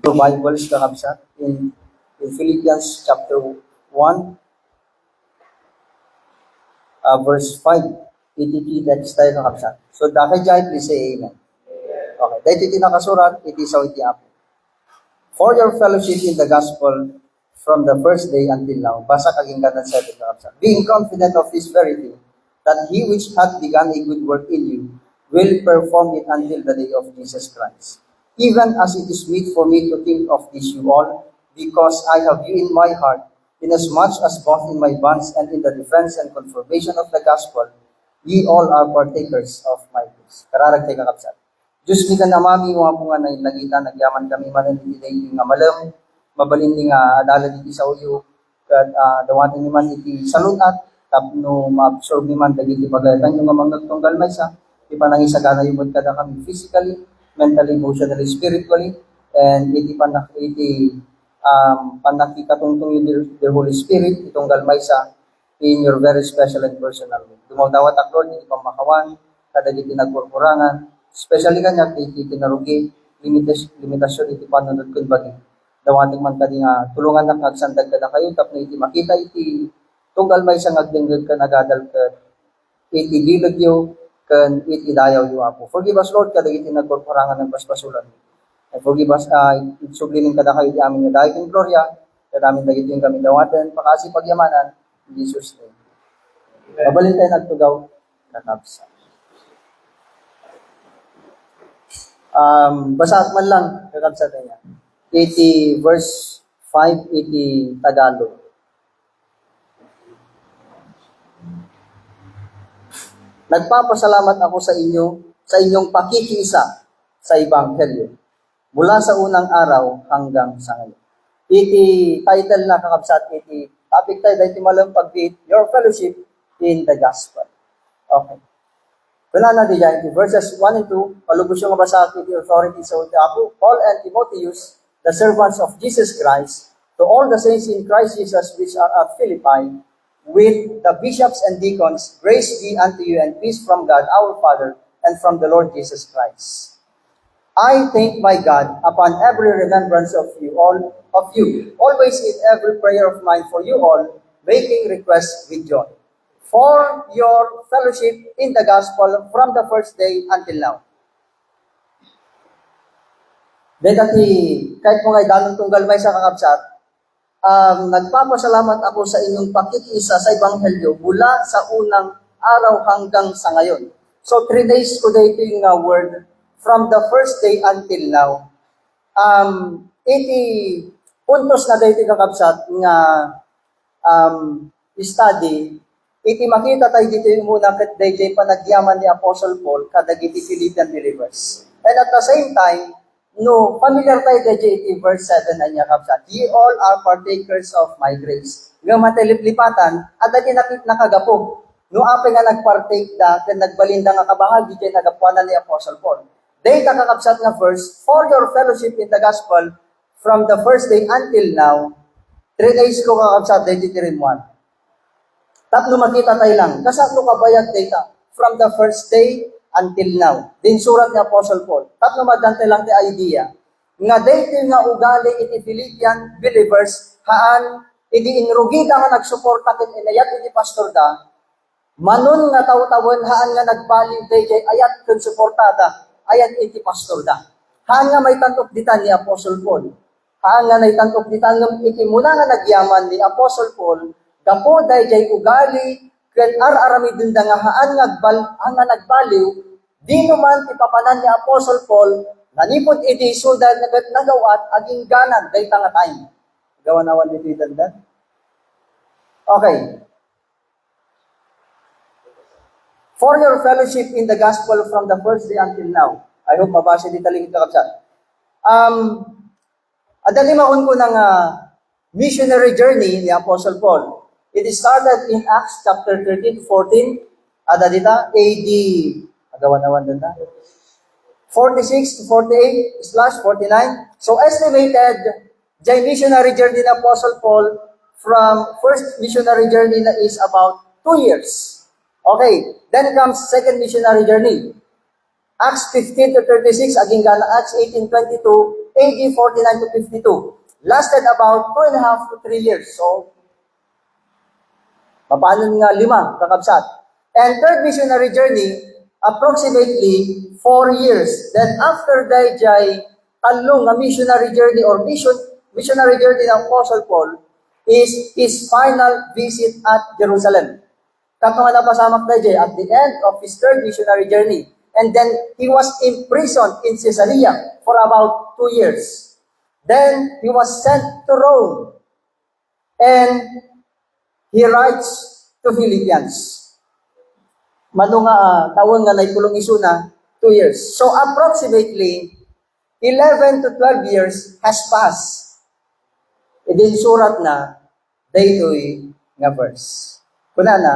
Two Bibles kakabsat in Philippians chapter 1, verse 5. Iti text tayo kakabsat. So, dahil dyan, please say amen. Okay. Dahil iti nakasurat, iti sa iti apo. For your fellowship in the gospel from the first day until now, basa kaging kanan sa iti kakabsat. Being confident of this very thing, that he which hath begun a good work in you will perform it until the day of Jesus Christ. Even as it is meet for me to think of this you all, because I have you in my heart, inasmuch as both in my bonds and in the defense and confirmation of the gospel, ye all are partakers of my peace. Kararag tayo kakabsat. Diyos ni kanamami mga po nga na ilagita, nagyaman kami manan iti nga malam, mabalin ni nga adala diti sa uyo, kat dawatin ni man iti salutat, tapno ma-absorb ni man dagiti bagayatan yung nga magtunggal may sa, di pa nang isagana yung kada kami physically, mentally, emotionally, spiritually, and iti panakikatungtong yung the Holy Spirit, itong galmay sa in your very special and personal way. Dumawdawat ak Lord, hindi pang makawan, kada iti nagkurkurangan, especially kanya, iti narugi, limitasyon, iti panunod kun bagi. Dawating man kadi nga, tulungan na kagsandag kada kayo, tapno iti makita iti tunggal may sa ngagdenggag ka nagadal ka, iti bilagyo, kan iti dayaw yu apo. Forgive us Lord, kada iti nagkurkurangan ng paspasulan. And forgive us, sublimin kada kayo di amin nga dahil ng gloria, kada amin dagiti yung kami dawaten, pakasi pagyamanan, in Jesus' name. Mabalin tayo nagtugaw, kakabsa. Basaat man lang, kakabsa tayo. 80 verse 5, 80 Tagalog. Nagpapasalamat ako sa inyo, sa inyong pakikiisa sa Ebanghelyo, mula sa unang araw hanggang sa ngayon. Iti title na kakabsat, iti topic tayo, dahil malang pag-read, your fellowship in the gospel. Okay. Wala na diyan, verses 1 and 2, palubos yung mabasa iti authority sa Apo, Paul and Timotheus, the servants of Jesus Christ, to all the saints in Christ Jesus which are at Philippi, with the bishops and deacons, grace be unto you and peace from God our Father and from the Lord Jesus Christ. I thank my God upon every remembrance of you, always in every prayer of mine for you all, making requests with joy, for your fellowship in the gospel from the first day until now. Then kahit mga idanong tunggal may sa kakabsat, nagpapasalamat ako sa inyong pakikiisa sa Ebanghelyo mula sa unang araw hanggang sa ngayon. So 3 days ko dito yung word, from the first day until now. Iti puntos na dito kakabsat nga study, iti makita tayo dito yung muna kat DJ panagyaman ni Apostle Paul kadagiti Philippian believers. And at the same time, no, familiar tayo DJ iti verse 7 na niya kapsat. Ye all are partakers of my grace. Nga matiliplipatan, at dati nakagapo. No, ape nga nagpartake da, kan nagbalinda nga kabahagi, kaya nagapuanan ni Apostle Paul. Dahil kakakapsat nga verse, for your fellowship in the gospel from the first day until now, 3 days ko kakapsat, dahil titirin 1. Tatlo makita tayo lang, kasatlo kabayag data, from the first day until now. Din surat ni Apostle Paul. Tatlo madante lang ti idea. Nga dito nga ugali iti Philippian believers, haan, iti inrugita nga nagsuporta kin inayat iti pastor da, manon nga tawtawan haan nga nagbaliw DJ ayat kin suportada, ayat iti pastor da. Haan nga may tantok ditan ni Apostle Paul. Haan nga may tantok ditan ng iti muna nga nagyaman ni Apostle Paul, gapo DJ ugali, ken aramidin da nga haan nga nagbaliw, di naman ipapanan ni Apostle Paul, nanipod iti sudan nagawat, aging ganan, day nga time. Gawanawan dito itandan. Okay. For your fellowship in the gospel from the first day until now. I hope mabasa dito taling kakabsat. Adali maun ko ng missionary journey ni Apostle Paul. It started in Acts chapter 13 to 14. Adadita, AD, agawan-awan din na. 46 to 48/49. So estimated, the missionary journey ni Apostle Paul from first missionary journey na is about 2 years. Okay, then comes second missionary journey. Acts 15 to 36, aging gana Acts 18:22 AD 49 to 52. Lasted about 2.5 to 3 years. So, paano nga 5, kakabsat. And third missionary journey, approximately 4 years. Then after dayjay talong nga missionary journey or missionary journey ng Apostle Paul is his final visit at Jerusalem. Kato nga napasamak dayjay at the end of his third missionary journey. And then he was imprisoned in Caesarea for about 2 years. Then he was sent to Rome. And he writes to Philippians. Mano nga taon nga naikulong isuna, 2 years. So approximately 11 to 12 years has passed. Idin surat na daytoy nga verse. Kuna na,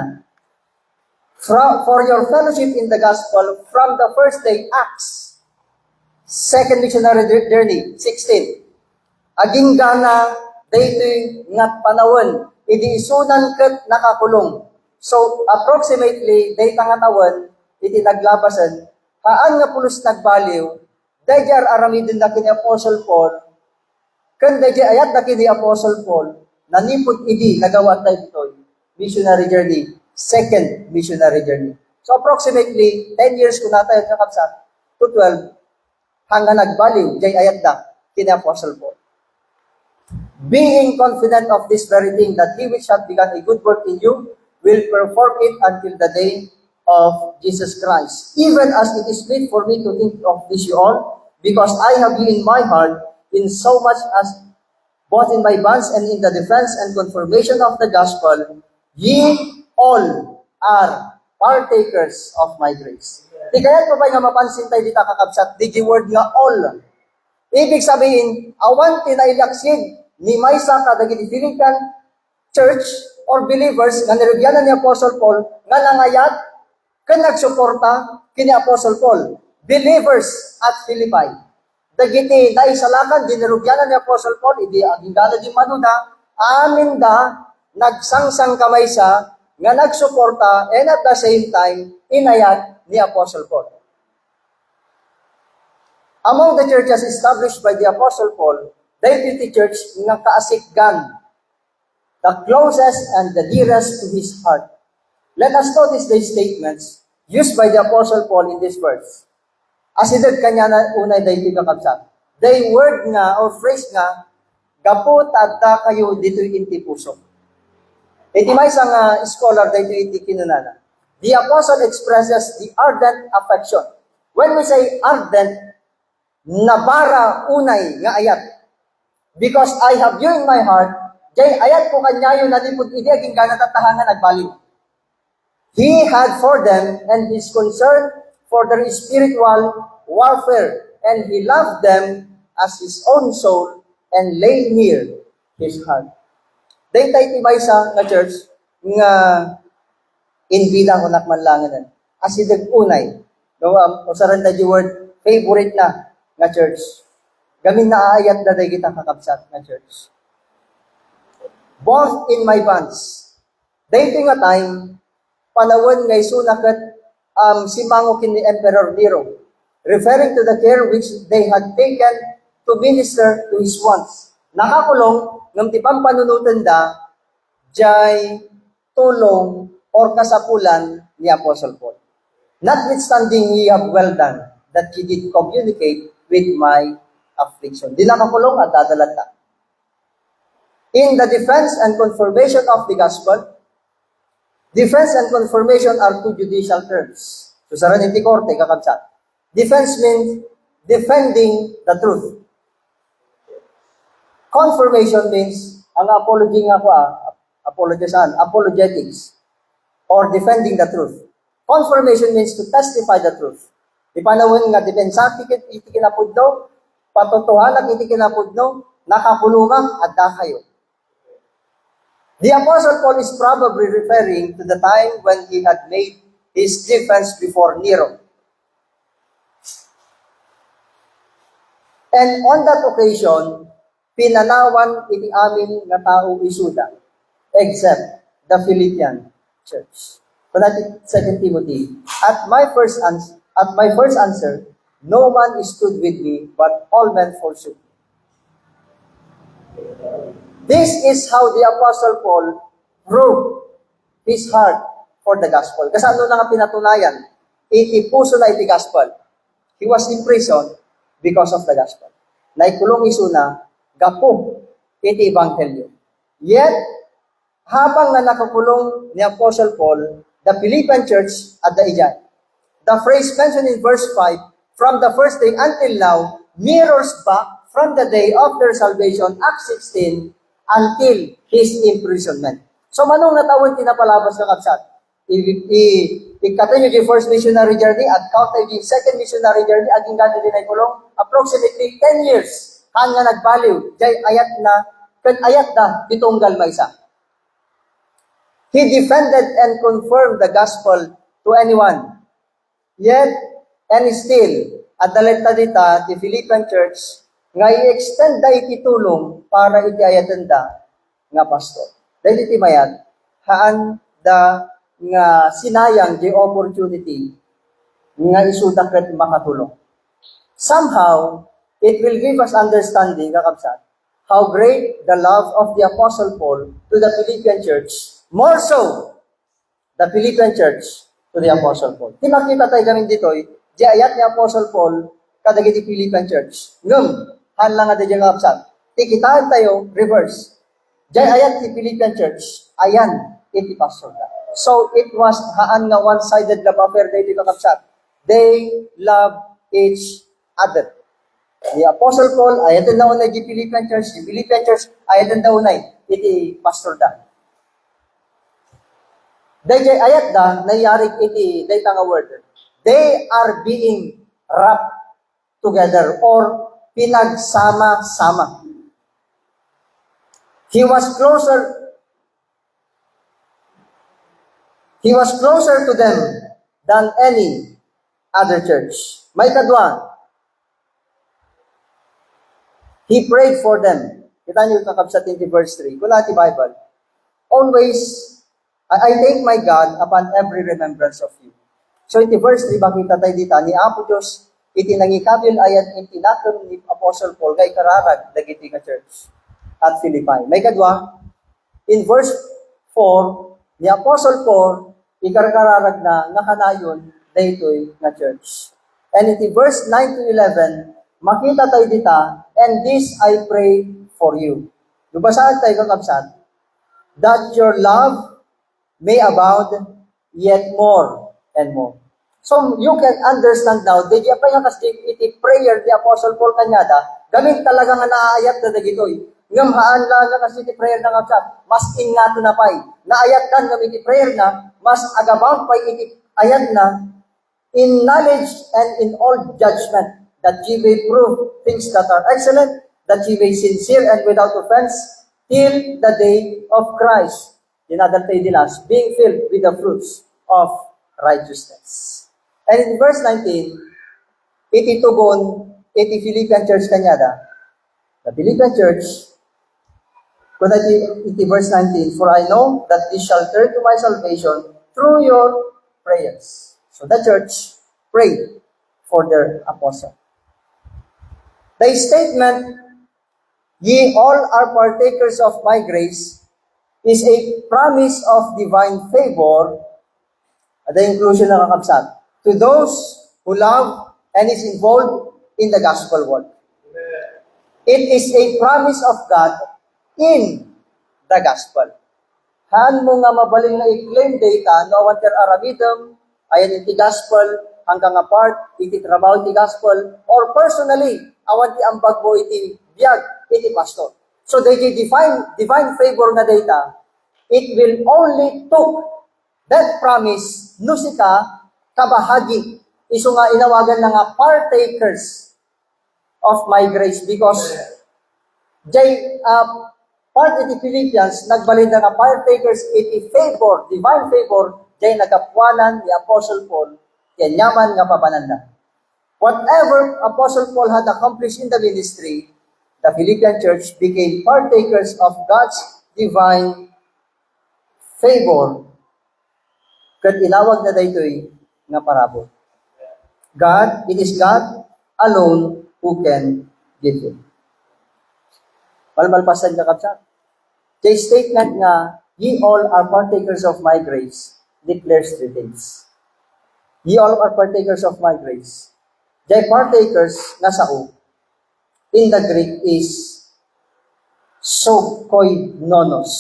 for your fellowship in the gospel from the first day, Acts, second missionary journey, 16. Aging gana, daytoy nga panawon, idi isunan ket nakakulong. So, approximately, dayta nga tawon, iti naglabasan, haan nga pulos nagbaliw, dayjar aramidin na kini Apostle Paul, kan dayjar ayat na kini Apostle Paul, nanipot idi, nagawa tayo ito, missionary journey, second missionary journey. So, approximately, 10 years kung natayo na kapsat, to 12, hanggang nagbaliw, jay ayat na kini Apostle Paul. Being confident of this very thing, that he which hath begun a good work in you, will perform it until the day of Jesus Christ. Even as it is meet for me to think of this you all, because I have you in my heart, in so much as both in my bonds and in the defense and confirmation of the gospel, ye all are partakers of my grace. Di kaya pa ba nga mapansin tayo dito kakabsat, di word nga all. Ibig sabihin, awan tinailaksid ni maysa kadagiti Philippian church or believers nga nirugyanan ni Apostle Paul nga nangayat ken nagsuporta kini Apostle Paul. Believers at Philippi. Dagiti naisalakan dinirugyanan ni Apostle Paul idi aging gana di manuda amin da nagsangsang kamay sa nga nagsuporta and at the same time inayat ni Apostle Paul. Among the churches established by the Apostle Paul, Deputy Church nga kaasikgan, the closest and the dearest to his heart. Let us notice these statements used by the Apostle Paul in this verse. Asidad kanya na unay dahi kakabsat. They word nga or phrase nga, gapo tadta kayo dito inti puso. Iti may isang scholar dito iti kinunana. The Apostle expresses the ardent affection. When we say ardent, nabara unay nga ayat. Because I have you in my heart, jay ayat ko kanyayo na lipod idi aging ganat at tahangan nagbaliw. He had for them and his concern for their spiritual warfare, and he loved them as his own soul and lay near his heart. Daytay tibay sa nga church nga inbida ko nakmanlangan as idag unay. No, usaran na di word favorite na nga church. Gamin na aayat na day kita kakabsat nga church. Both in my bonds. Dayto nga time, panawon nga isunakat simango kini Emperor Nero, referring to the care which they had taken to minister to his wants. Nakakulong, ng tipang panunutan da, jay tulong or kasapulan ni Apostle Paul. Notwithstanding ye have well done, that ye did communicate with my affliction. Di nakakulong at dadalata. In the defense and confirmation of the gospel, defense and confirmation are two judicial terms. So sa raniti korte, kakabsat. Defense means defending the truth. Confirmation means, ang apology nga ko apologetics, or defending the truth. Confirmation means to testify the truth. Di panawin nga, depensati iti kinapudno, patotohanan iti kinapudno, nakakulungan at kayo. The Apostle Paul is probably referring to the time when he had made his defense before Nero. And on that occasion, pinanawan iti amin nga tao isuda, except the Philippian church. So that is 2 Timothy. At my first answer, no man stood with me, but all men forsook me. This is how the Apostle Paul proved his heart for the gospel. Kasi ano na nga pinatunayan? Iti puso na iti gospel. He was in prison because of the gospel. Naikulong isuna, gapo iti ebanghelyo. Yet, habang na nakakulong ni Apostle Paul, the Philippian church at the Ijay, the phrase mentioned in verse 5, from the first day until now, mirrors back from the day of their salvation, Acts 16, until his imprisonment. So, manong natawin tinapalabas ng kapsat? I-continue the first missionary journey at count the second missionary journey, aging gano'n din ay kulong, approximately 10 years, hanga nagbaliw, jay ayat na, bitunggal maysa. He defended and confirmed the gospel to anyone. Yet, and still, at dalita dita, the Philippian church, nga i-extend da iti tulong para iti ayatan da nga pastor. Dahil iti mayat, haan da nga sinayang the opportunity nga isudak ket makatulong. Somehow, it will give us understanding, kakabsat, how great the love of the Apostle Paul to the Philippian church, more so, the Philippian church to the Apostle Paul. Tinakita tayo gamin dito, di ayat ni Apostle Paul, kadagiti Philippian church. Ngum, hanlang nga di kakabsat. Tikitaan tayo, reverse. Di ayat ni Philippian church, ayan, iti pastor na. So, it was haan nga one-sided love affair dito kakabsat. They love each other. The Apostle Paul, ayatan na unay di Philippian church, the Philippian church, ayatan na unay, iti pastor da. Dahil ayat da, nayarig iti, dahil nga word, they are being wrapped together or pinagsama-sama. He was closer to them than any other church. May kadwa, he prayed for them. Kita niyo kakabsat in verse 3. Kula ti Bible. Always, I thank my God upon every remembrance of you. So in verse 3, bakita tayo dito, ni Apo Diyos, iti nangikabil ayan in tinatum ni Apostle Paul, kay kararag, dagiti nga church at Philippi. May kadwa, in verse 4, ni Apostle Paul, ikarkararag na nakanayon, daytoy nga church. And in verse 9 to 11, makita tayo dita, and this I pray for you. Lubasahan tayo kakabsat, that your love may abound yet more and more. So, you can understand now, di pa yung iti prayer ni Apostle Paul kanyada, gamit talaga nga naayat na dagitoy. Ngamhaan lang nga kasi iti prayer na kapsat, mas ingato na pa'y, naayat kan gamit iti prayer na, mas agabound pa'y iti ayat na, in knowledge and in all judgment, that ye may prove things that are excellent, that ye may sincere and without offense, till the day of Christ. Dinadaltay dinas, being filled with the fruits of righteousness. And in verse 19, iti tugon, iti Philippian church kanyada. The Philippian church, kung iti verse 19, for I know that ye shall turn to my salvation through your prayers. So the church prayed for their apostle. The statement, ye all are partakers of my grace, is a promise of divine favor, the inclusion ng kakabsat, to those who love and is involved in the gospel work. It is a promise of God in the gospel. Haan mo nga mabaling na i-claim data, no one ter aramidem, ayan iti gospel, hanggang nga part, iti trabaho iti gospel, or personally, awan ti ambag mo iti biyag, iti pastor. So they divine favor na data, it will only took that promise, nusika, kabahagi, iso nga inawagan na nga partakers of my grace, because part iti Philippians, nagbalin na nga partakers iti favor, divine favor, jay nagapuanan ni Apostle Paul, yan yaman nga papananda. Whatever Apostle Paul had accomplished in the ministry, the Philippian church became partakers of God's divine favor. Kat inawag na daytoy nga parabol. God, it is God alone who can give it. Malmalpasan ka kapsat. the statement nga, ye all are partakers of my grace, declares three things. Ye all are partakers of my grace. Jay partakers nga sao, in the Greek is sokoinonos.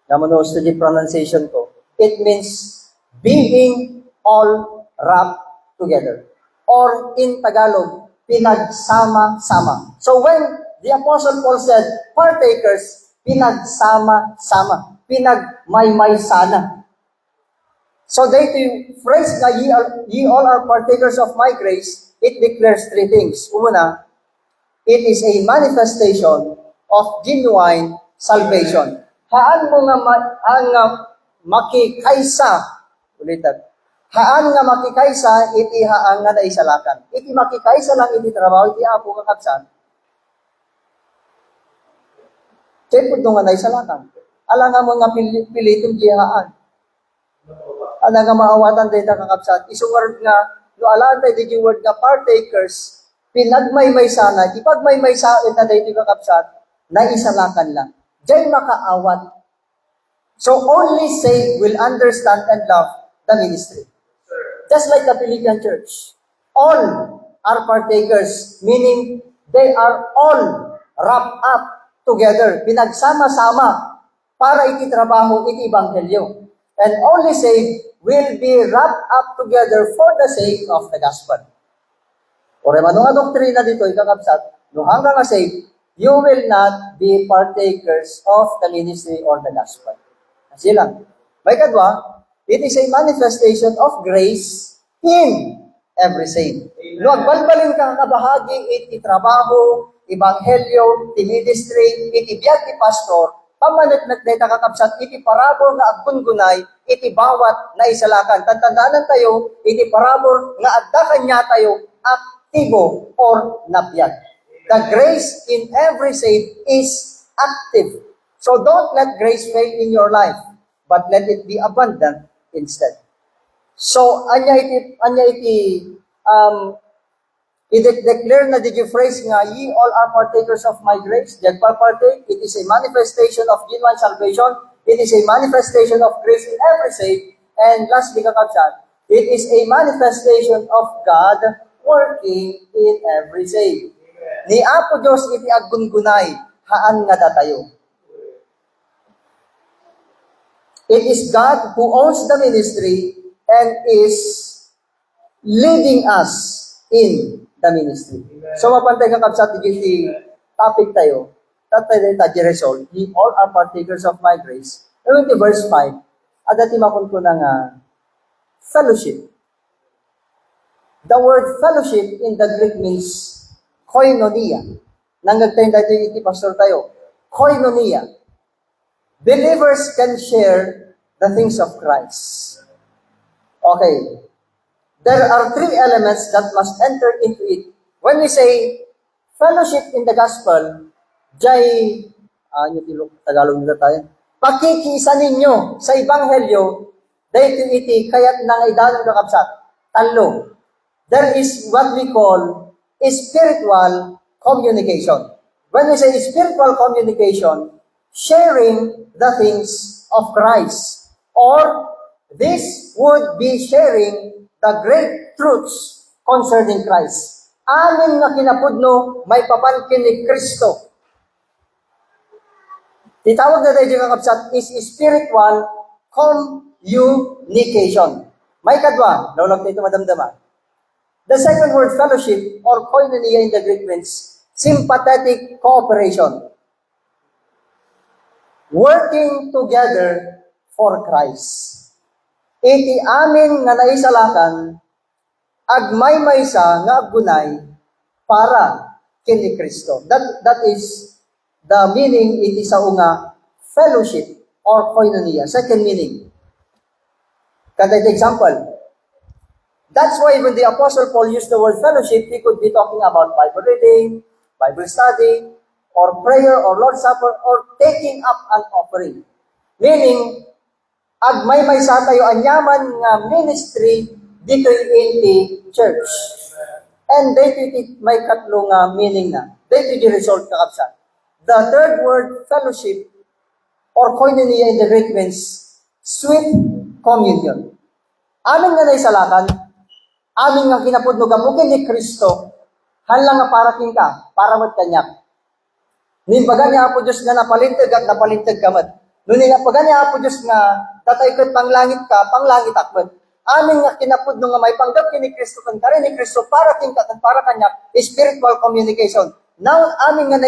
Naman sa the pronunciation ko. It means being all wrapped together. Or in Tagalog, pinagsama-sama. So when the Apostle Paul said, partakers, pinagsama-sama. Pinagmay-may-sana. So the phrase na ye all are partakers of my grace, it declares three things. Una, it is a manifestation of genuine salvation. Haan mo nga makikaysa, ulitan, haan nga makikaysa, iti haan nga naisalakan. Iti makikaysa lang iti trabaho, iti apo kakabsan. Kaya nga naisalakan. Ala nga mga pilitong jihaan. Ala nga maawatan tayo na kakabsan. Isungard nga, no alaan tayo di word nga partakers, pinagmaymay sana, ipagmaymay sa ita tayo di kakabsan, naisalakan lang. Diyan makaawat. So only saved will understand and love the ministry. Just like the Philippian church. All are partakers, meaning they are all wrapped up together, pinagsama-sama para ititrabaho iti ebanghelyo. And only saved will be wrapped up together for the sake of the gospel. O remano nga doktrina dito, ikakabsat, no hanggang nga saved, you will not be partakers of the ministry or the gospel. Kasi lang. May kadwa, it is a manifestation of grace in every saint. No, agbalbalin ka kabahagi, iti trabaho, ebanghelyo, iti ministry, iti biyag ti pastor, pamanat data kakabsat, iti parabor nga aggungunay, iti bawat na isalakan. Tantandaanan tayo, iti parabor nga adda kanya tayo, aktibo or napyag. The grace in every saint is active. So don't let grace fail in your life, but let it be abundant instead. So, i-declare na did you phrase nga, ye all are partakers of my grace. That partake, it is a manifestation of genuine salvation. It is a manifestation of grace in every saint. And lastly, kakabsat, it is a manifestation of God working in every saint. Ni Apo Diyos iti aggungunay, haan nga datayo. It is God who owns the ministry and is leading us in the ministry. So mapantay ka kapsat, iti topic tayo, tatay ta Jeresol, ye all are partakers of my grace. And in verse 5, adati makon ko ng fellowship. The word fellowship in the Greek means koinonia. Nanggagtayin tayo iti pastor tayo. Koinonia. Believers can share the things of Christ. Okay. There are three elements that must enter into it. When we say fellowship in the gospel, jay, Tagalog nila tayo, pakikisa ninyo sa ebanghelyo, dahil iti kayat nang idalong nakabsat, talo. There is what we call spiritual communication. When we say spiritual communication, sharing the things of Christ. Or this would be sharing the great truths concerning Christ. Amin na kinapudno, may papankin ni Kristo. Titawag na tayo dyan kapsat is spiritual communication. May kadwa, laulag tayo madamdama. The second word, fellowship, or koinonia in the Greek means sympathetic cooperation. Working together for Christ. Iti amin nga naisalakan, agmay-maysa nga aggunay para kini Kristo. That is the meaning iti sa unga fellowship or koinonia. Second meaning. Kada example. That's why when the Apostle Paul used the word fellowship, he could be talking about Bible reading, Bible study, or prayer, or Lord's Supper, or taking up an offering. Meaning, agmay-may sa tayo anyaman nga ministry dito in the church. And dito may katlong meaning na. Dito yung result kakapsan. The third word, fellowship, or koinonia in the Greek means sweet communion. Amin nga naisalakan, amin nga kinapudno gamukin ni Kristo, hanlang nga para king ka, para magkanyak. Nimbaga niya Apo Diyos nga napalintag at napalintag kamat. Nuni nga paga niya Apo Diyos nga tatay kat panglangit ka, panglangit akmat. Amin nga kinapudno nga may panggap kini Kristo kan kare ni Kristo para king ka, para kanyak, spiritual communication. Now, amin nga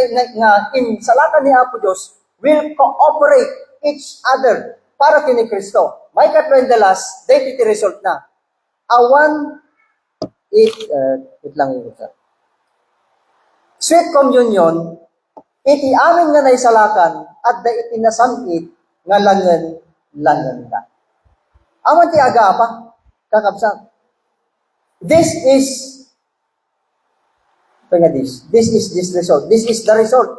in salatan ni Apo Diyos will cooperate each other para kini Kristo. May katlo in the last, date iti result na. Awan, it lang yun. Sweet communion, iti amin nga naisalakan, at da iti nasamit, nga langan ka. Aman ti aga pa, kakabsat. This is this result. This is the result.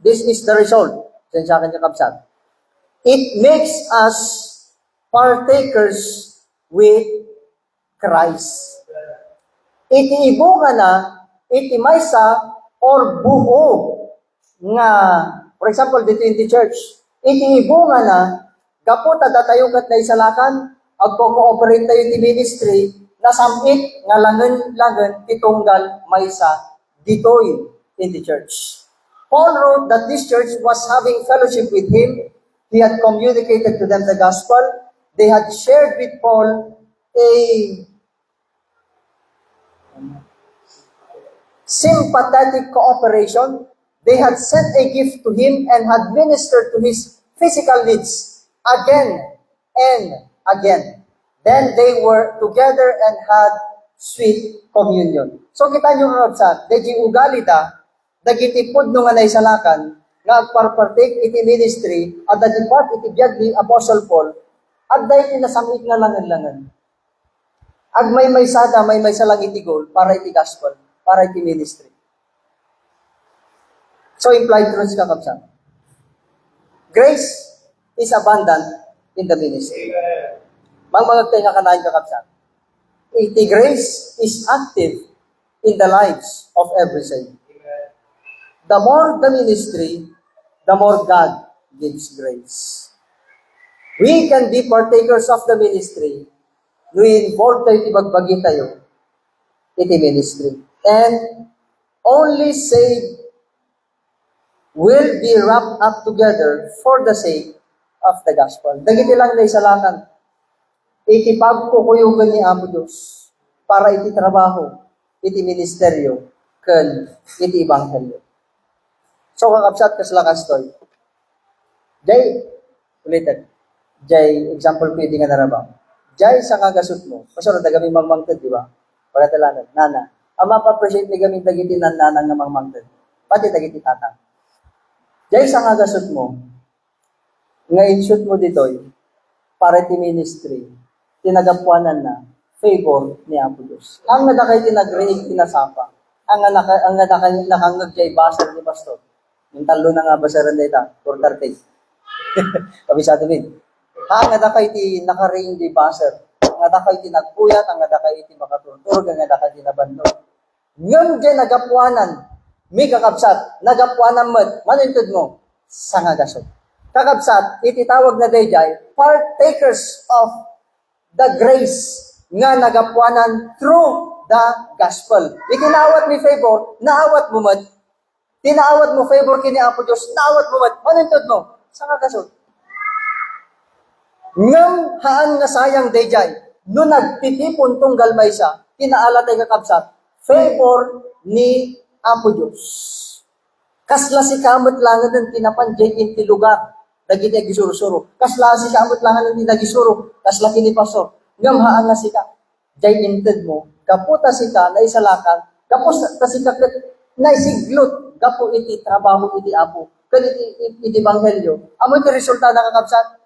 This is the result. Sensya akin kakabsat. It makes us partakers with Christ. Iti ibo nga na, iti maysa or buo nga, for example, dito in the church, iti ibo nga na, gaputa datayo kat na isalakan, agko-cooperate tayo ti ministry, nasamit nga langan titunggal maysa ditoy in the church. Paul wrote that this church was having fellowship with him. He had communicated to them the gospel. They had shared with Paul a sympathetic cooperation. They had sent a gift to him and had ministered to his physical needs again and again. Then they were together and had sweet communion. So kita nyo nga sa, deji ugali da, dagiti pudno nga naisalakan, nga agparpartake iti ministry, at dagipart iti biyag ni Apostle Paul, at dahil nasamit nga langan-langan. Ag may sada, may salang iti goal, para iti gospel, para iti ministry. So implied truths kakabsan. Grace is abundant in the ministry. Mga nga kanahin kakabsan. Iti grace is active in the lives of every saint. The more the ministry, the more God gives grace. We can be partakers of the ministry. We involve tayo, ibagbagi tayo, iti ministry. And only saved will be wrapped up together for the sake of the gospel. Dagiti lang na isalakan, iti pagkukuyugan ni Apo Diyos para iti trabaho, iti ministeryo, ken iti ebanghelyo. So, kakabsat kasalakas to'y. Jay, ulitin. Jay, example pwede nga narabaw. Jay, sa kagasot mo. Pasunod na gami mangmangtad, di ba? Para talanan. Nana. Ang mapa-appreciate ni gami dagiti nananang nga mangmangtad. Pati dagiti tatang. Jay, sa kagasot mo. Nga in-shoot mo dito'y. Para ti ministry. Tinagapuanan na. Favor ni Apo Diyos. Ang nadakay tinag-reig tinasapa. Ang nadakay nakangag jay basar ni pastor. Yung talo na nga basaran na ita, for 30. Kabisado din. Ang nadakay ti nakaring di baser, ang nadakay ti nagpuyat, ang nadakay ti makaturtur, ang nadakay ti nabando. Ngayon di nagapuanan, may kakabsat, nagapuanan mo, manintod mo, sa ngagasot. Kakabsat, ititawag na dayjay, partakers of the grace nga nagapuanan through the gospel. Itinawat ni favor, naawat mo man, tinaawat mo favor kini Apo Diyos, naawat mo man, manintod mo, sa kagasot. Ngam haan nga sayang dayjay, no nagtitipon tunggal maysa, tinaalatay kakabsat, favor ni Apo Diyos. Kasla si kamot langan ng tinapanjay inti lugar, dagiti agisuro-suro. Kasla si kamot langan ng tinagisuro, kasla kinipaso. Ngam haan nga sika, jay inted mo, kaputa sika, na isalakan, kapos ta sika, na isiglot, gapo iti trabaho iti Apo, kan iti banghelyo. Amo iti resulta na kakabsat,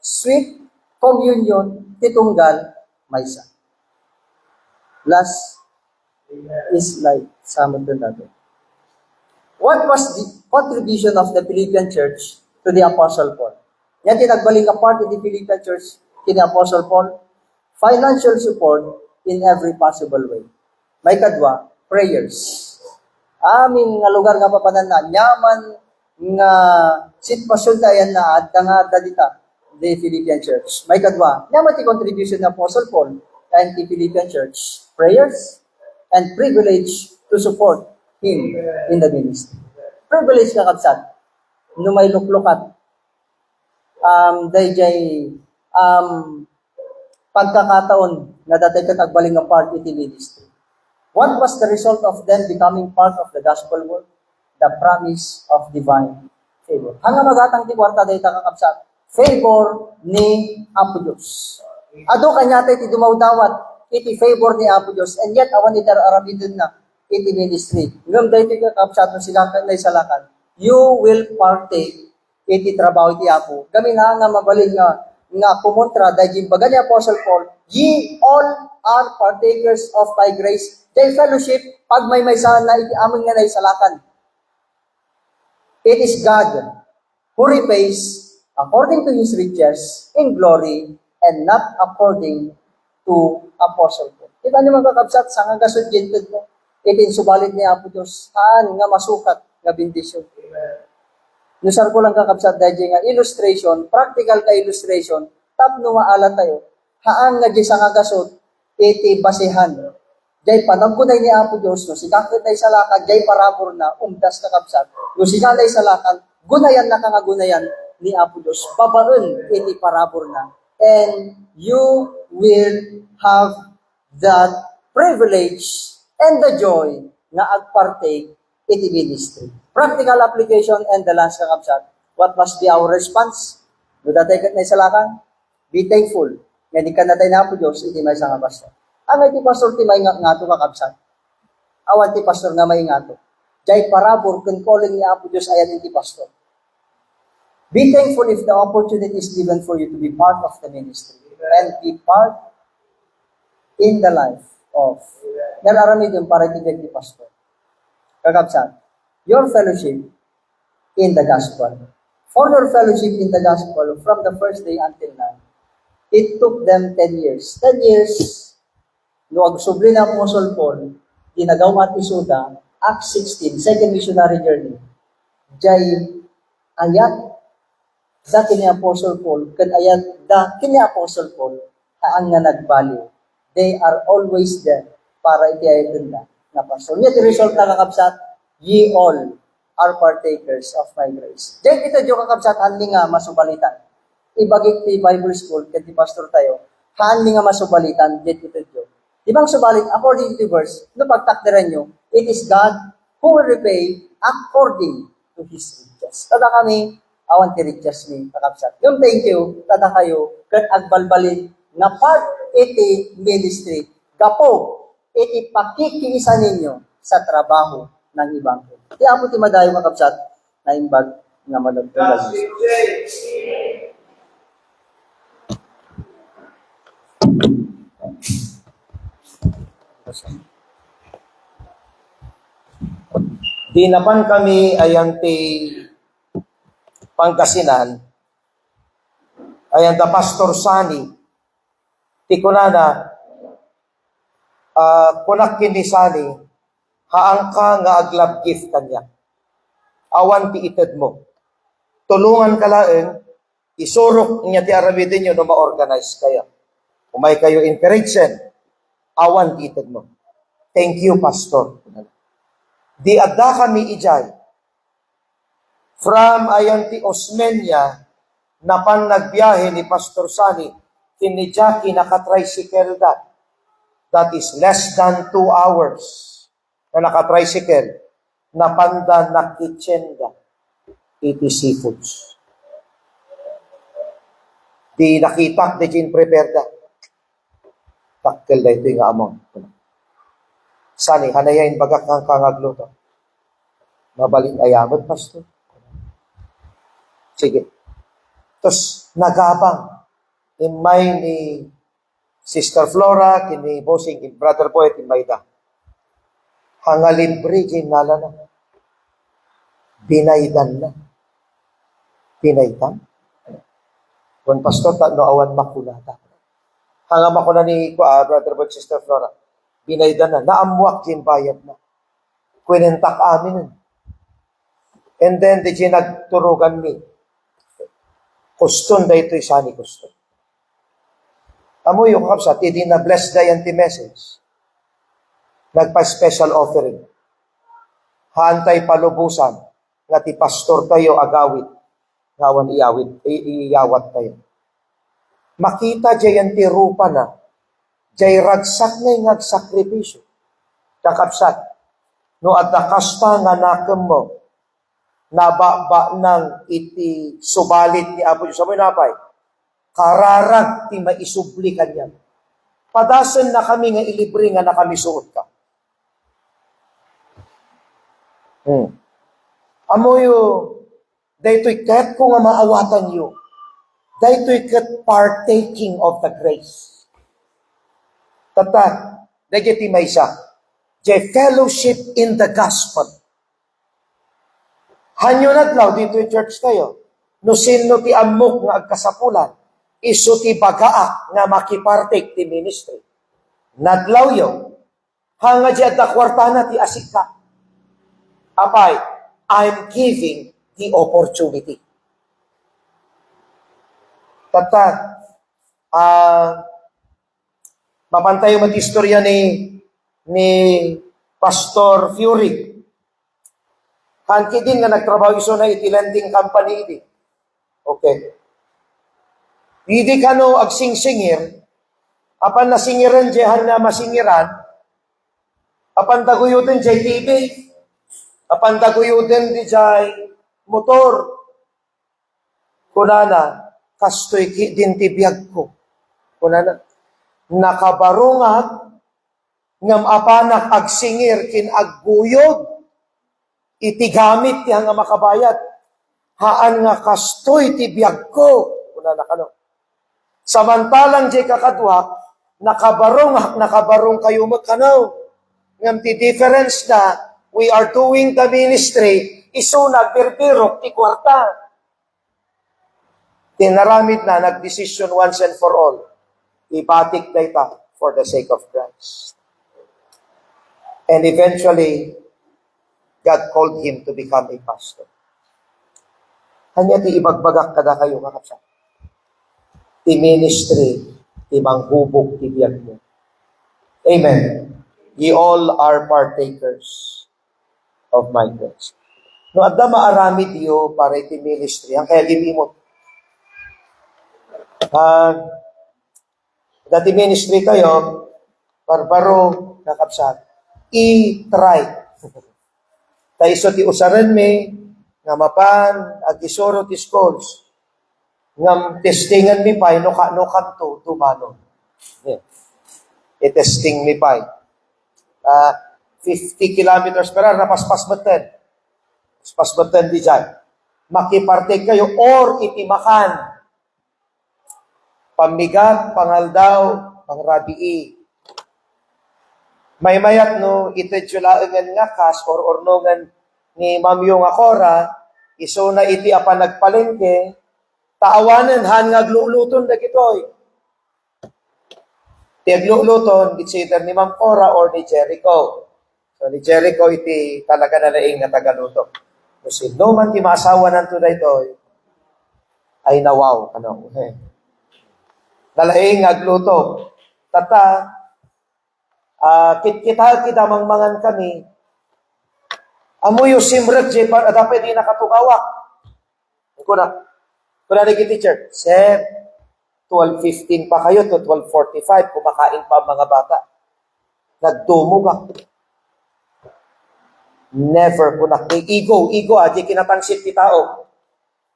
sweet communion titunggal maysa. Last is like samad natin. What was the contribution of the Philippian church to the Apostle Paul? Yan tinagbaling apart in the Philippian church kini Apostle Paul, financial support in every possible way. May kadwa, prayers. Aming nga lugar nga papanan na, nyaman nga sitwasyon tayo na at nga dita the Philippian Church. May kadwa, naman ti contribution ng Apostle Paul and the Philippian Church, prayers and privilege to support him in the ministry. Privilege ka kapsat, no may luklukat, dayjay, pagkakataon na datay katagbaling ng part iti ministry. What was the result of them becoming part of the gospel work? The promise of divine favor. Hanga magatang ti kwarta day kakapsat, favor ni Apo Diyos. Ado kanya tayo ti dumawdawat, iti favor ni Apo Diyos, and yet awan iti aramidin na iti ministry. Ngam dahi ti kakapsat no silakan na isalakan, you will partake iti trabaho iti Apo. Gamin nga mabalin nga kumontra dahil baga ni Apostle Paul, ye all are partakers of thy grace. Day fellowship, pag may saan na iti amin nga na isalakan. It is God who repays according to His riches in glory and not according to Apostle Paul. Kita niyo mga kakabsat, sa nga gasudjentid mo, itin subalit ni Apo Diyos, saan nga masukat nga bendisyon. Nusar ko lang kakabsat dahil nga illustration, practical ka illustration, tapno maala tayo, haan nga di sa nga gasud, iti basihan. Jay panagkunay ni Apo Diyos, no, si kakit na isalakan, jay parabor na, umdas kakabsat, no, si kalay isalakan, gunayan na kangagunayan, ni Apo Diyos, babaen iti parabor na. And you will have that privilege and the joy na agpartake iti ministry. Practical application and the last kakabsat. What must be our response? No datay kat na isalakan? Be thankful. Yan ikan natay na Apo Diyos, iti may nga pastor. Ang iti pastor ti may nga to kakabsat. Awan ti pastor nga may nga to. Jay parabor kun calling ni Apo Diyos ayan iti pastor. Be thankful if the opportunity is given for you to be part of the ministry and be part in the life of nararamid yung para tigag ni pastor. Kakabsat, your fellowship in the gospel. For your fellowship in the gospel from the first day until now, it took them 10 years. 10 years, no agsubli na Apostle Paul, ginagawa at isuda, Acts 16, second missionary journey, jay ayat da kini Apostle Paul, kan ayat da kini Apostle Paul, haan nga nagbaliw. They are always there para iti-ayatan na pastor. Yet the result na kakabsat, ye all are partakers of my grace. Diyan ito yung kakabsat, hanli nga masubalitan. Ibagik ti Bible School, kati pastor tayo, hanli nga masubalitan, diyan ito yung. Ibang subalit, according to the verse, no pagtakdiran nyo, it is God who will repay according to His riches. Tada kami, awan ti riches ni kakabsat. Yung thank you, tada kayo, kat agbalbalin, na part iti ministry, gapo, iti pakikiisa ninyo sa trabaho ng ibang. Di apo ti madayo makabsat na imbag nga malagtugan. Di naman kami ayan ti Pangasinan, ayan ta Pastor Sani, ti kunana, kunak kini Sani, haang ka nga aglab gift kanya. Awan ti ited mo. Tulungan ka laeng, isurok niya ti arabidin nyo no ma-organize kayo. Umay kayo encourage, awan ti ited mo. Thank you, Pastor. Di adda kami ijay. From ayan ti Osmeña, na pan nagbiyahe ni Pastor Sani, kini Jackie naka-tricycle that is less than 2 hours na naka-tricycle, na panda na kitchen iti seafoods. Di nakita, di gin prepare takkel da ito yung among. Sani, hanayain bagak ng kangagluto. Mabalik ayamot, Pastor. Sige. Tapos, nagabang. Imay ni Sister Flora, kini Bossing, kini Brother Poet, imay da. Hangalibre, ginala na. Binaydan na. Binaydan. Kung Pastor, no awan makulata. Hanga makuna ni Brother Poet, Sister Flora, binaydan na. Naamwak, ginbayad na. Kwenentak amin. And then, di nagturugan mi. Kuston da ito'y sani kuston. Amo yung kapsat, hindi na bless dayan ti message. Nagpa-special offering. Hantay palubusan, nga ti pastor tayo agawit. Ngawan iyawat tayo. Makita jayan ti rupa na, jay ragsak ngay ngagsakripisyo. Kakapsat, no at nakasta nga nakam mo, nababa ng iti subalit ni Apo Diyos. Amoy napay, kararag ti maisubli kanyan. Padasan na kami nga ilibre nga na kami suot ka. Amoyo, daytoy kat ko nga maawatan yo. Daytoy kat partaking of the grace. Tata, dagiti may isa. Jay fellowship in the gospel. Hanyo nadlaw dito yung church kayo. No sino ti amok nga agkasapulan. Isu ti bagaak nga makipartake ti ministry. Nadlaw yo. Hanga di at kwartana ti asika. Apay, I'm giving the opportunity. Tata, mapantayo mo istorya ni Pastor Fury. Hanki din nga nagtrabaho iso na iti lending company iti. Okay. Hindi ka no agsing-singir, apan nasingiran diyan na masingiran, apan daguyutin jay TV, apan daguyutin di jay motor. Kunana, kastoy din ti biyag ko. Kunana, nakabarungat, ngam apanak agsingir kin agguyod, iti gamit yang nga makabayad. Haan nga kastoy ti biyag ko. Kunana kano. Samantalang di kakadwak, nakabarong kayo magkanaw. Ngam ti difference na, we are doing the ministry, iso nagbirbirok ti kwarta. Tinaramid na, nagdesisyon once and for all. Ibatik data for the sake of Christ. And eventually, God called him to become a pastor. Hanya ti ibagbagak kada kayo kakapsa. Ti ministry, ti manghubog ti biyag mo. Amen. Ye all are partakers of my grace. No, adda maarami diyo para iti ministry. Ang kaya limimot. Dati ministry kayo, barbaro, nakapsat. I-try. Taiso ti usaran mi, nga mapan, agisoro ti schools. Ngam testingan mi pa'y, no kanto, tumano. Yeah. I-testing mi pa'y. 50 kilometers per hour, napaspas batan. Paspas batan di dyan. Makiparte kayo, or itimakan. Pamigat, pangaldaw, pangrabii. May mayat no, itetsulaangan nga kas, or ornongan ni Mamyo nga kora, iso na iti apa nagpalengke, taawanan han nga gluluton na gitoy. Tiagluluton, it's either ni Ma'am Cora or ni Jericho. So ni Jericho iti talaga na laing nga tagaluto. Kasi no man ti maasawa ng tunay itoy, ay nawaw. Ano? Nalaing agluto. Tata, kita mangmangan kami, amuyo simrek je pa dapat di nakatugawak. Kuna naging teacher, Sir, 12:15 pa kayo to 12:45 kumakain pa ang mga bata. Nagdumo ba? Never ko ego, di kinatangsit ti tao.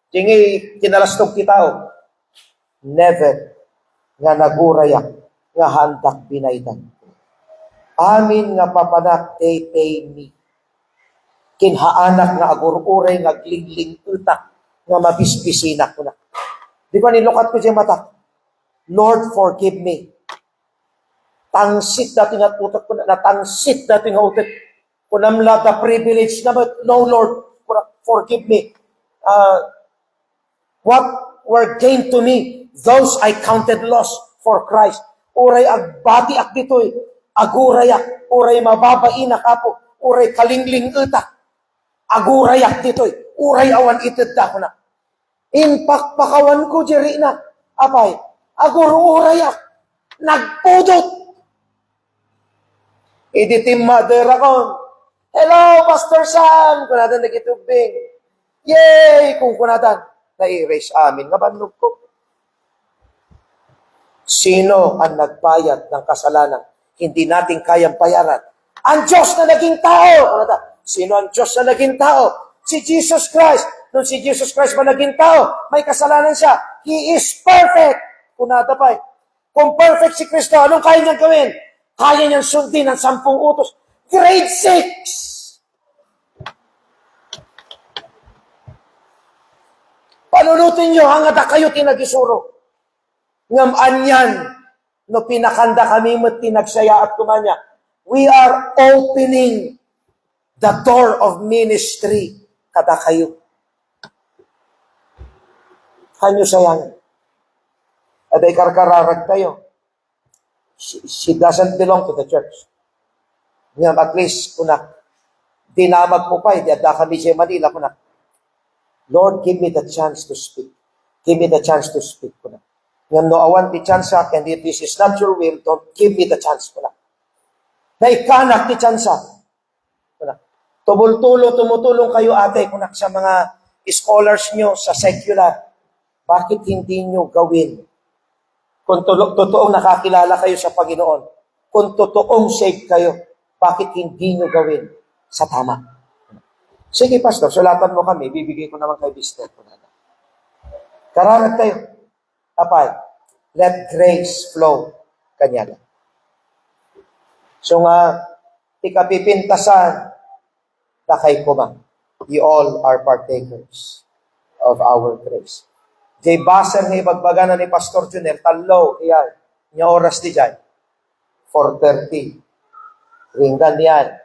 Di kinalastog ti tao. Never nga nagurayak nga handak binaydan. Amin nga papanak pay me. Kinhaanak nga agururay nga glingling utak nga mabisbisinak ko na. Di ba nilukat ko siya mata? Lord, forgive me. Tangsit dati nga utak ko na, natangsit dati nga utak. Kunamla the privilege na, but no, Lord, forgive me. What were gained to me, those I counted loss for Christ. Uray agbati ak ditoy, agurayak, uray mababainak apo, uray kalingling utak, agurayak ditoy, uray awan ited da ko na. Inpakpakawan ko jeri na. Apay, aguro urayak. Nagpudot. Iditim mother ako. Hello, Pastor Sam! Kunatan nagitubing. Yay! Kung kunatan, na-erase amin. Nabannog ko. Sino ang nagbayad ng kasalanan? Hindi natin kayang bayaran. Ang Diyos na naging tao! Kunatan, sino ang Diyos na naging tao? Si Jesus Christ. Nung si Jesus Christ ba naging tao, may kasalanan siya. He is perfect. Kunata pa eh. Kung perfect si Kristo, anong kaya niyang gawin? Kaya niyang sundin ang 10 utos. Grade 6! Panunutin niyo, hangad kayo tinagisuro. Ngam anyan, no pinakanda kami mo't tinagsaya at kumanya. We are opening the door of ministry kada kayo. Hanyo sayang. Aday karkararag tayo. She doesn't belong to the church. Ngam at least, kunak, dinamag po pa, hindi ada kami sa Manila, kunak. Lord, give me the chance to speak. Give me the chance to speak, kunak. Ngam no awan ti chance sa akin, if this is not your will, don't give me the chance, kunak. Naikanak ti chance sa. Kunak. Tumutulong kayo ate, kunak, sa mga scholars nyo sa secular. Bakit hindi nyo gawin? Kung totoong nakakilala kayo sa Panginoon, kung totoong saved kayo, bakit hindi nyo gawin sa tama? Sige, Pastor, sulatan mo kami, bibigay ko naman kay Bister. Karanag tayo. Apay, let grace flow. Kanya lang. So nga, ikapipintasan na kay kuma. You all are partakers of our grace. Jay baser ni pagbagana ni Pastor Junior, talo, iyan, niya oras di dyan. 4:30. Ringgan yan.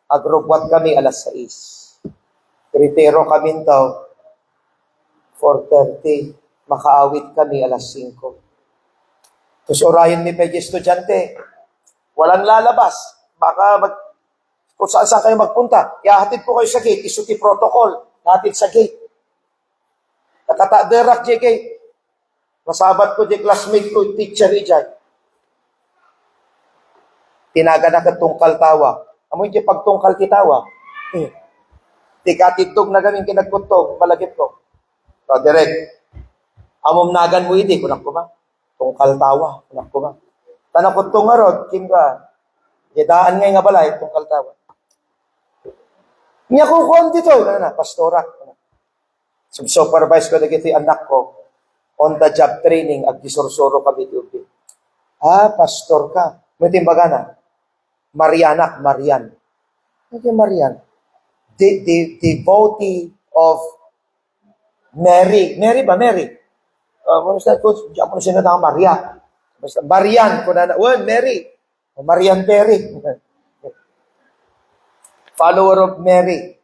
Agrupwat kami alas 6. Kritero kami daw, 4:30. Makaawit kami alas 5. Tapos orayon mi pwede estudyante, walang lalabas. Baka kung saan kayo magpunta, ihahatid ko kayo sa gate, isuti protocol, natin sa gate. Nakataderak di gate. Masabat ko di classmate ko, teacher ijay. Tinaga na katungkal tawa. Amoy di pagtungkal kitawa. Tikatitog na gaming kinagkutog, malagip ko. So, direct. Amom nagan mo hindi, kunak ko ba? Tungkal tawa, kunak ko ba? Tanakutong nga rod, kim ka. Yadaan ngay nga balay, tungkal tawa. Niya kukuhan dito, pastora. Supervise ko na ito anak ko, on the job training, ag gisursuro kami dito. Pastor ka. May timbaga na. Marianak, Marian. Hindi Marian. The devotee of Mary. Mary ba? Mary. Basta ko, diyan ko siya na Maria. Basta Marian, kung na, Mary. Marian Perry. Follower of Mary.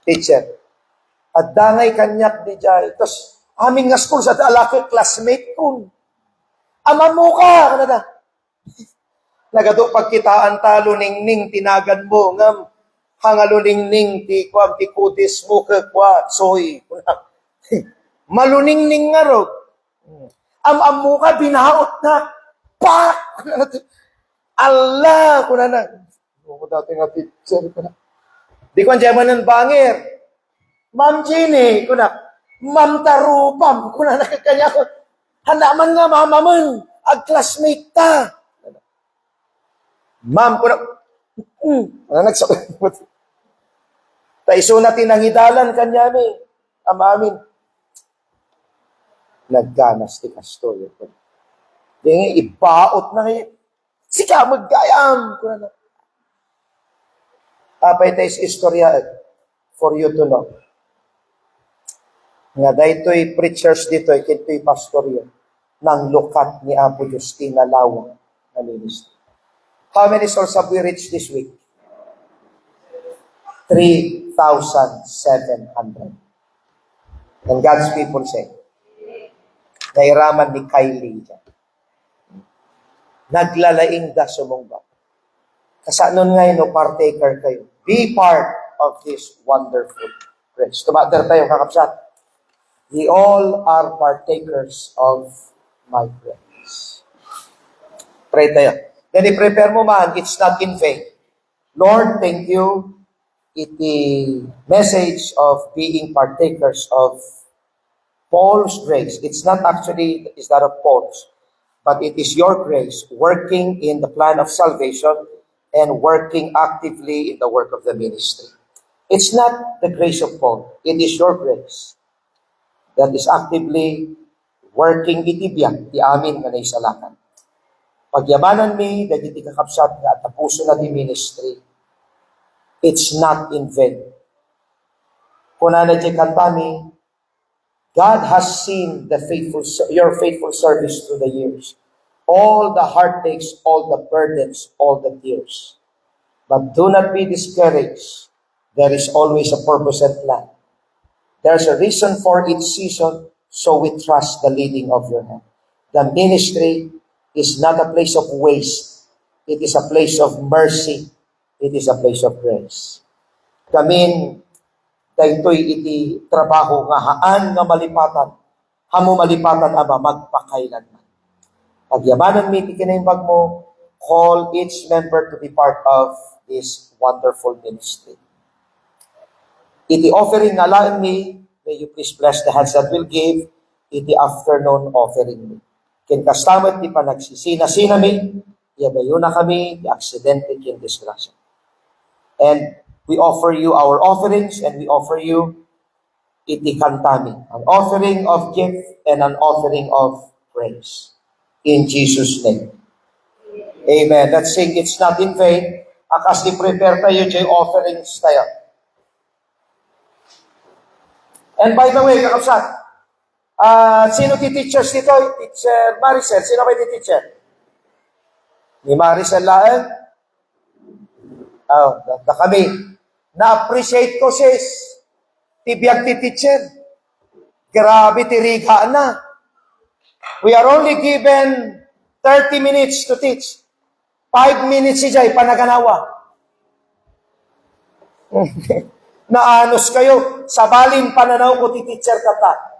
Teacher. At dangay kanyak di jay. Tapos, aming nga school sa alaki, classmate ko. Ama mo ka! Kanada. Nagado pagkitaan talo ning tinagan mo ngam hangalo ning ti kwam ti kutis mo kwa soy. Maluning nga ro. Am mo ka binaot na. Pak! Allah! Kuna na. Ko dati nga picture ko na. Di ko anjaman ng bangir. Ma'am Jenny, kuna. Ma'am Tarupam, kuna nakakanya ko. Hanaman nga mamaman, ag classmate ta. Ma'am, kuna. Nagsabi. Taiso natin ang hidalan kanya mi. Amamin. Nagganas ti kastoy. Di ibaot na ngayon. Sika, maggayam. Kuna na. Apay tayo istorya for you to know. Nga daytoy preachers dito, kito'y pastor yun, ng lukat ni Apo Justina Lawang na ministry. How many souls have we reached this week? 3,700. And God's people say, nairaman ni Kylie dyan. Naglalaing da sumungga. Kasanon ngayon, no, partaker kayo. Be part of this wonderful grace. Tumater tayo, kakapsat. Ye all are partakers of my grace. Pray tayo. Then i-prepare mo man, it's not in vain. Lord, thank you. The message of being partakers of Paul's grace. It's not actually, is that of Paul's, but it is your grace working in the plan of salvation and working actively in the work of the ministry. It's not the grace of Paul. It is your grace that is actively working itibiyang ti amin nga naisalakan. Pagyamanan mi, dagiti kakapsat nga at tapuso na di ministry, it's not in vain. Kuna na di kantami, God has seen your faithful service through the years. All the heartaches, all the burdens, all the tears. But do not be discouraged. There is always a purpose and plan. There's a reason for each season, so we trust the leading of your hand. The ministry is not a place of waste. It is a place of mercy. It is a place of grace. Kamin, daytoy iti trabaho nga haan nga malipatan, hamo malipatan ama magpakailanman. Pagyamanan mi ti kinaimbag mo, call each member to be part of this wonderful ministry. Iti offering nga laeng mi, may you please bless the hands that will give, iti afternoon offering mi. Ken kastamot ti panagsisina-sina mi, iyabayo na kami, ti aksidente ken disgrasya. And we offer you our offerings, and we offer you iti kantami, an offering of gift and an offering of praise. In Jesus' name. Amen. Let's sing It's Not in Vain. Akas di prepare tayo, jay offerings tayo. And by the way, kakapsat, sino ti teachers dito? Teacher Maricel. Sino ba ti teacher? Ni Maricel Laeng? Na kami. Na-appreciate ko, sis. Tibiyag ti teacher. Grabe, tiriga na. We are only given 30 minutes to teach. 5 minutes si Jay, panaganawa. Naanos kayo, sabalin pananaw ko ti teacher kata.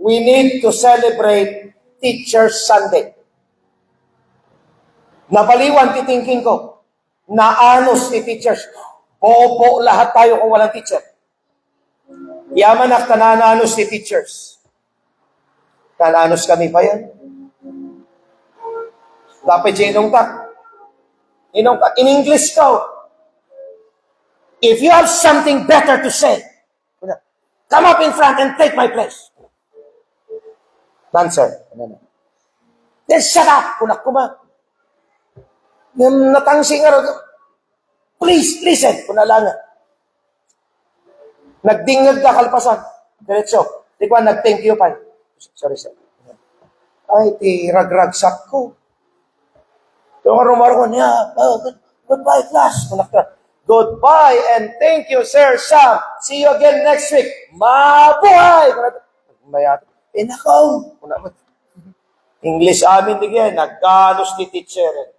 We need to celebrate Teacher's Sunday. Nabaliwan ti thinking ko. Naanos ti teachers. Bobo lahat tayo kung walang teacher. Yaman ak tanananos ni teachers. Tananos kami pa yan. Dapat siya inong ka. In English ka. If you have something better to say, come up in front and take my place. Answer. Then shut up. Kunak kuma. Natangsi nga rin. Please, listen. Kunalanga. Nagdingag ka kalpasan. Diretso. Di ko nag-thank you pa. Sorry, sir. Ay, ti ragragsak ko. Yung rumaro ko niya, goodbye, class. Goodbye and thank you, Sir Sam. See you again next week. Mabuhay! Mayat. Nakaw. English amin digyan. Nagganos ni teacher.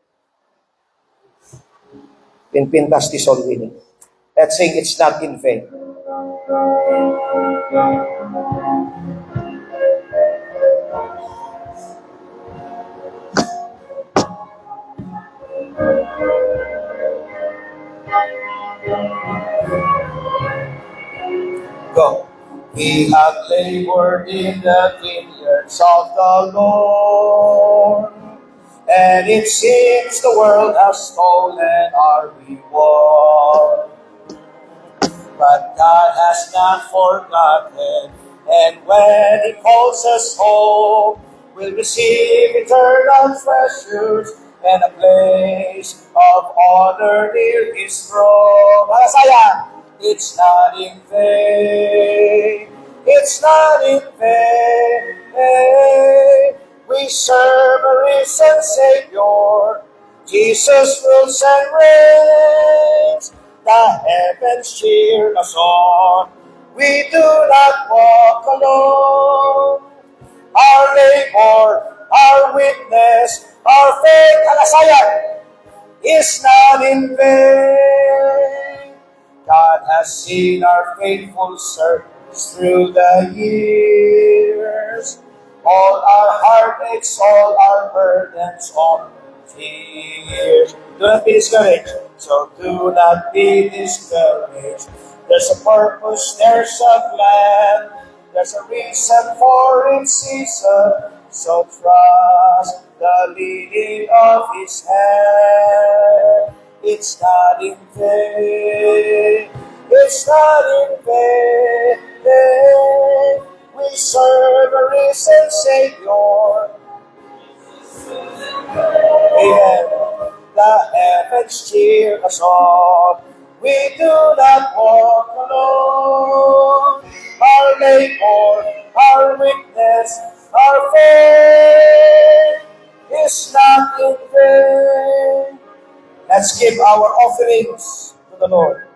Pinpintas ti soul winning. Let's sing It's Not in Vain. Go. We have labored in the vineyards of the Lord, and it seems the world has stolen our reward. But God has not forgotten, and when He calls us home, we'll receive eternal treasures and a place of honor near His throne. Malasaya! It's not in vain. It's not in vain. We serve a risen Savior. Jesus rules and reigns. The heavens cheer us on. We do not walk alone. Our labor, our witness, our faith, halasayan, is not in vain. God has seen our faithful service through the years. All our heartaches, all our burdens, all tears. Do not be discouraged. So do not be discouraged. There's a purpose, there's a plan, there's a reason for its season. So trust the leading of His hand. It's not in vain. It's not in vain. We serve a risen Savior. Amen. The heavens cheer us on. We do not walk alone. Our labor, our weakness, our faith is not in vain. Let's give our offerings to the Lord.